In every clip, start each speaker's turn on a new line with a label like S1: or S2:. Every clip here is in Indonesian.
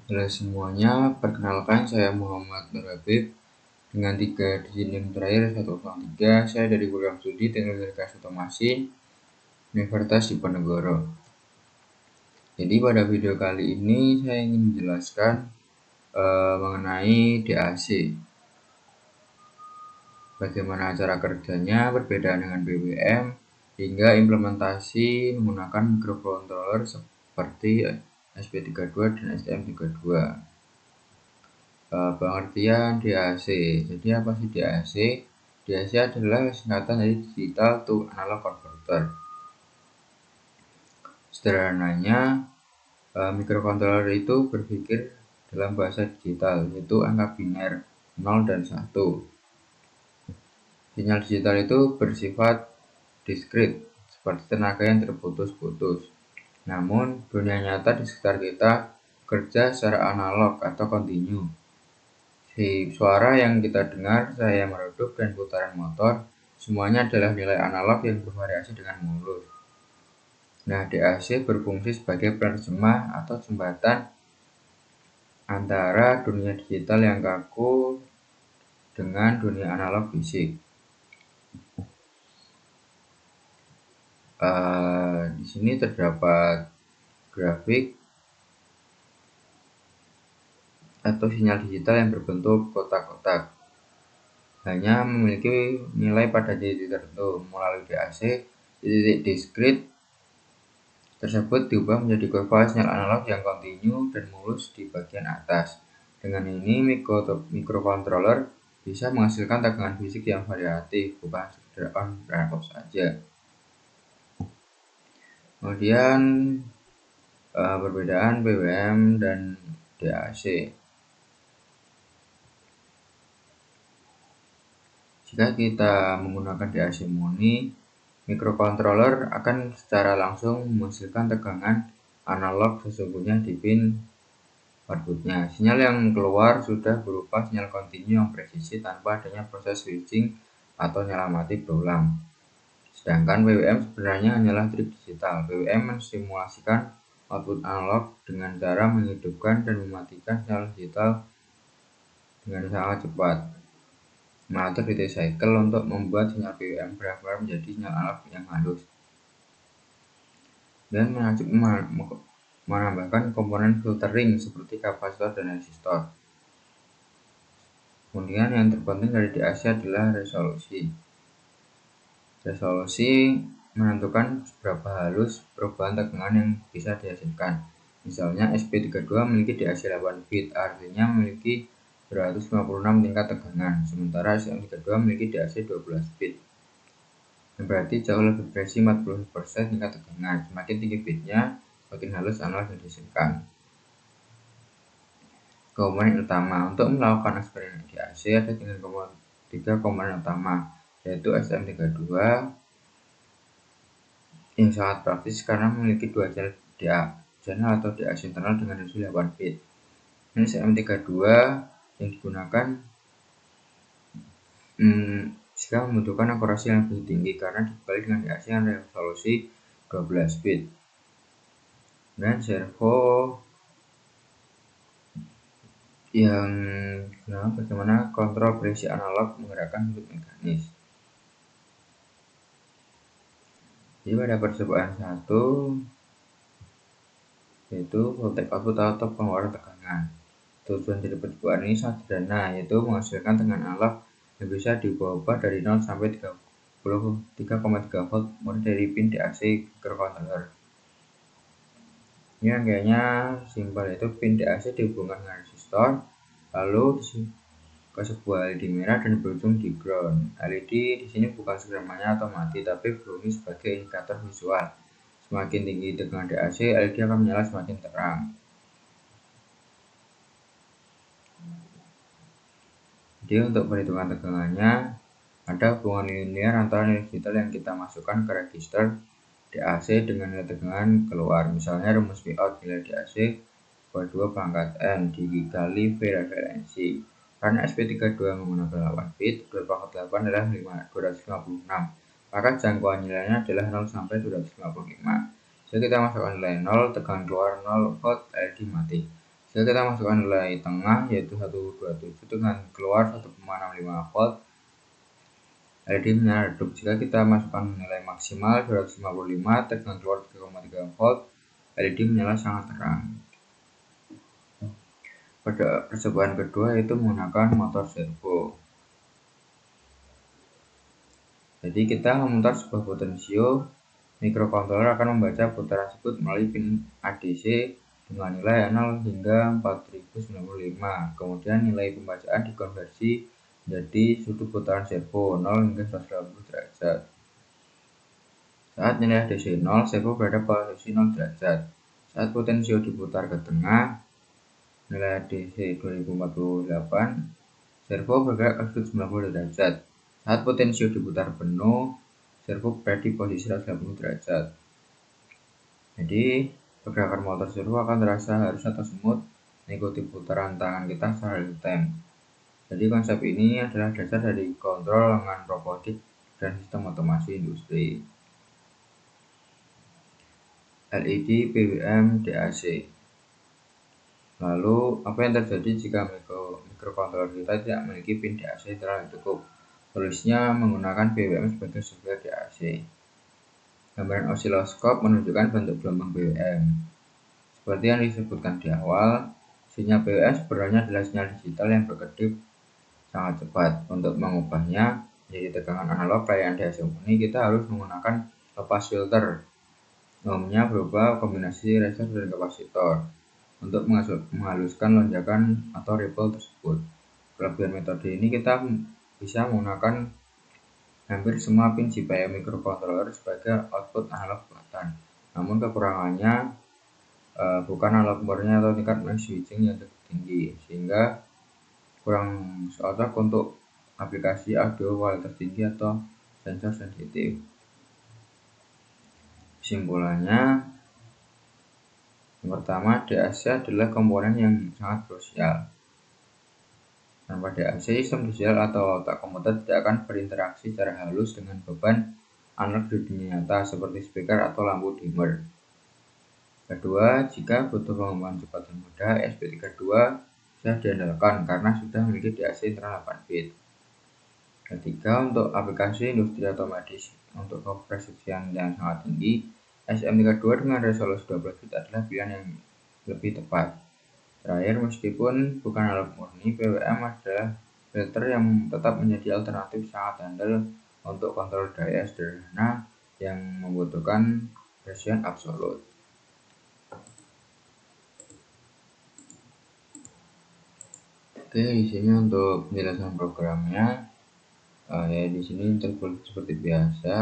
S1: Halo semuanya, perkenalkan saya Muhammad Nur Habib dengan 3 digit NIM terakhir 103. Saya dari program studi Teknologi Komunikasi Otomasi Universitas Diponegoro. Jadi pada video kali ini saya ingin menjelaskan mengenai DAC. Bagaimana cara kerjanya, perbedaan dengan BBM, hingga implementasi menggunakan microcontroller seperti SP32 dan STM32. Pengertian DAC. Jadi apa sih DAC? DAC adalah singkatan dari Digital to Analog Converter. Sederhananya, microcontroller itu berpikir dalam bahasa digital, yaitu angka biner 0 dan 1. Sinyal digital itu bersifat diskrit, seperti tenaga yang terputus-putus. Namun, dunia nyata di sekitar kita kerja secara analog atau kontinu. Suara yang kita dengar, cahaya meredup, dan putaran motor, semuanya adalah nilai analog yang bervariasi dengan mulus. Nah, DAC berfungsi sebagai penerjemah atau jembatan antara dunia digital yang kaku dengan dunia analog fisik. Di sini terdapat grafik atau sinyal digital yang berbentuk kotak-kotak. Hanya memiliki nilai pada titik tertentu. Melalui DAC, titik diskrit tersebut diubah menjadi kurva sinyal analog yang kontinu dan mulus di bagian atas. Dengan ini, microcontroller bisa menghasilkan tegangan fisik yang variatif, bukan sekedar on dan off saja. Kemudian perbedaan BBM dan DAC. Jika kita menggunakan DAC murni, microcontroller akan secara langsung menghasilkan tegangan analog sesungguhnya di pin outputnya. Sinyal yang keluar sudah berupa sinyal kontinu yang presisi tanpa adanya proses switching atau nyala mati berulang. Sedangkan BBM sebenarnya hanyalah trik digital. BBM mensimulasikan output analog dengan cara menghidupkan dan mematikan sinyal digital dengan sangat cepat. Mengatur duty cycle untuk membuat sinyal BBM benar-benar menjadi sinyal analog yang halus. Dan menambahkan komponen filtering seperti kapasitor dan resistor. Kemudian yang terpenting dari DAC adalah resolusi. Resolusi menentukan seberapa halus perubahan tegangan yang bisa dihasilkan. Misalnya SP32 memiliki DAC 8 bit, artinya memiliki 256 tingkat tegangan, sementara STM32 memiliki DAC 12 bit. Berarti jauh lebih presisi 40% tingkat tegangan. Semakin tinggi bitnya, semakin halus analog yang dihasilkan. Komponen utama. Untuk melakukan eksperimen DAC ada 3 komponen utama, yaitu STM32 yang sangat praktis karena memiliki 2 channel atau DAC internal dengan resolusi 8 bit. Ini STM32 yang digunakan jika membutuhkan akurasi yang lebih tinggi karena dibalik dengan DAC yang resolusi 12 bit. Dan servo yang bagaimana kontrol presisi analog menggerakkan sudut mekanis. Jadi pada percobaan 1 yaitu voltage output atau pengeluaran tegangan. Tujuan dari percobaan ini sangat sederhana, yaitu menghasilkan tegangan analog yang bisa diubah dari 0 sampai 33,3 volt mulai dari pin DAC microcontroller. Ini rangkaiannya simpel, yaitu pin DAC dihubungkan dengan resistor, lalu ke sebuah LED merah dan berujung di ground. LED di sini bukan sekedar menyala atau mati, tapi berfungsi sebagai indikator visual. Semakin tinggi tegangan DAC, LED akan menyala semakin terang. Jadi untuk perhitungan tegangannya, ada hubungan linear antara nilai digital yang kita masukkan ke register DAC dengan nilai tegangan keluar. Misalnya rumus Vout nilai DAC per 2 pangkat N dikali V referensi. Karena SP32 menggunakan 8 bit, 2 pangkat 8 adalah 256. Maka jangkauan nilainya adalah 0 sampai 255. Jika kita masukkan nilai 0, tegangan keluar 0 volt, LED mati. Jika kita masukkan nilai tengah yaitu 127 dengan keluar 1,65 volt, LED menyala redup. Jika kita masukkan nilai maksimal 255 dengan keluar 3,3 volt, LED menyala sangat terang. Pada percobaan kedua yaitu menggunakan motor servo. Jadi kita memutar sebuah potensio, mikrokontroler akan membaca putaran tersebut melalui pin ADC dengan nilai 0 hingga 4095. Kemudian nilai pembacaan dikonversi menjadi sudut putaran servo 0 hingga 180 derajat. Saat nilai ADC 0, servo berada pada posisi 0 derajat. Saat potensio diputar ke tengah, nilai ADC 2048, servo bergerak ke sudut 90 derajat. Saat potensio diputar penuh, servo berada di posisi 180 derajat. Jadi, pergerakan motor servo akan terasa halus atau smooth mengikuti putaran tangan kita secara real time. Jadi, konsep ini adalah dasar dari kontrol lengan robotik dan sistem otomasi industri. LED PWM DAC. Lalu, apa yang terjadi jika mikrokontroler kita tidak memiliki pin DAC terlalu cukup? Solusinya menggunakan PWM sebagai sumber DAC. Gambaran osiloskop menunjukkan bentuk gelombang PWM. Seperti yang disebutkan di awal, sinyal PWM sebenarnya adalah sinyal digital yang berkedip sangat cepat. Untuk mengubahnya menjadi tegangan analog layanan DAC murni, kita harus menggunakan lepas filter. Umumnya berupa kombinasi resistor dan kapasitor untuk menghaluskan lonjakan atau ripple tersebut. Kelebihan metode ini kita bisa menggunakan hampir semua pin GPIO mikrokontroler sebagai output analog buatan. Namun kekurangannya bukan analog murni atau tingkat noise switching yang cukup tinggi, sehingga kurang cocok untuk aplikasi audio kualitas tinggi atau sensor sensitif. Kesimpulannya, yang pertama, DAC adalah komponen yang sangat krusial. Tanpa DAC, sistem digital atau otak komputer tidak akan berinteraksi secara halus dengan beban analog di dunia nyata seperti speaker atau lampu dimmer. Kedua, jika butuh pengembangan cepat dan mudah, ESP32 bisa diandalkan karena sudah memiliki DAC internal 8 bit. Ketiga, untuk aplikasi industri atau medis untuk kepresisian yang sangat tinggi, STM32 dengan resolusi 12 bit adalah pilihan yang lebih tepat. Terakhir, meskipun bukan analog murni, PWM adalah filter yang tetap menjadi alternatif sangat handal untuk kontrol daya sederhana yang membutuhkan presisian absolut. Oke, di sini untuk penjelasan programnya, ya di sini tertulis seperti biasa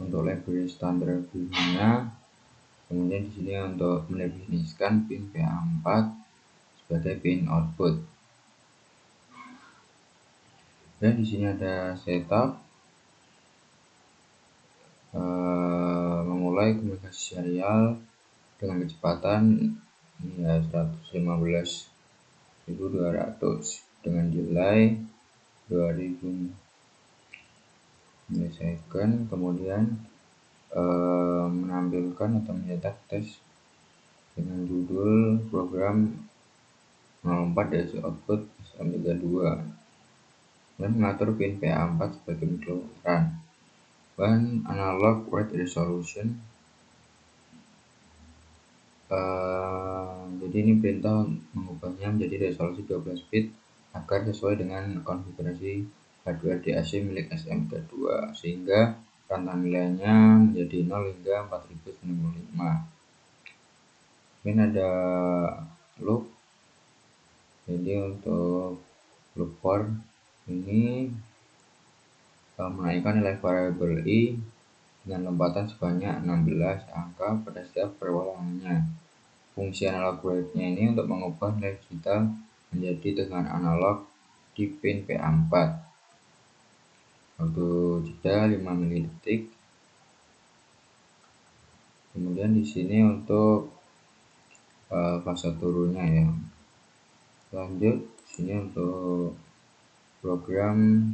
S1: untuk library standar bunyinya. Kemudian di sini untuk mendefinisikan pin PA4 sebagai pin output. Dan di sini ada setup, memulai komunikasi serial dengan kecepatan ya 115.200 dengan delay 2000 milisecond. Kemudian menampilkan atau mencetak tes dengan judul program 04 DAC output STM32 dan mengatur pin PA4 sebagai mikrokeran dan analog rate resolution. Jadi ini perintah mengubahnya menjadi resolusi 12 bit agar sesuai dengan konfigurasi hardware DAC milik STM32 sehingga rentang nilainya menjadi 0 hingga 4095. Mungkin ada loop. Jadi untuk loop for ini menaikkan nilai variabel i dengan lompatan sebanyak 16 angka pada setiap perulangannya. Fungsi analog rate-nya ini untuk mengubah nilai digital menjadi tegangan analog di pin PA4. Waktu jeda 5 mili-detik. Kemudian di sini untuk fase turunnya ya. Lanjut sini untuk program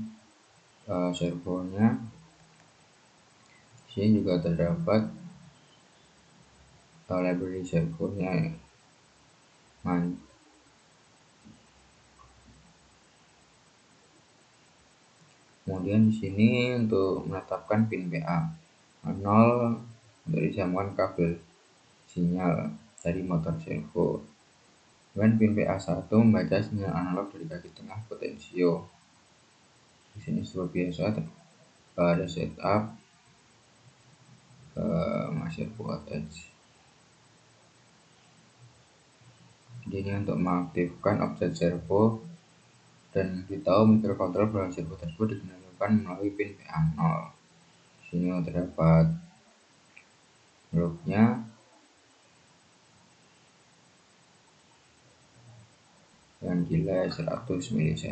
S1: servonya. Sini juga terdapat library servonya ya. Kemudian di sini untuk menetapkan pin PA 0 untuk disambungkan kabel sinyal dari motor servo. Kemudian pin PA1 membaca sinyal analog dari kaki tengah potensio. Di sini seperti biasa ada setup masih voltage. Jadi ini untuk mengaktifkan offset servo dan beritahu mikrokontroler bahwa servo tersebut digunakan melalui pin PA0. Di sini terdapat lognya dan delay 100 ms.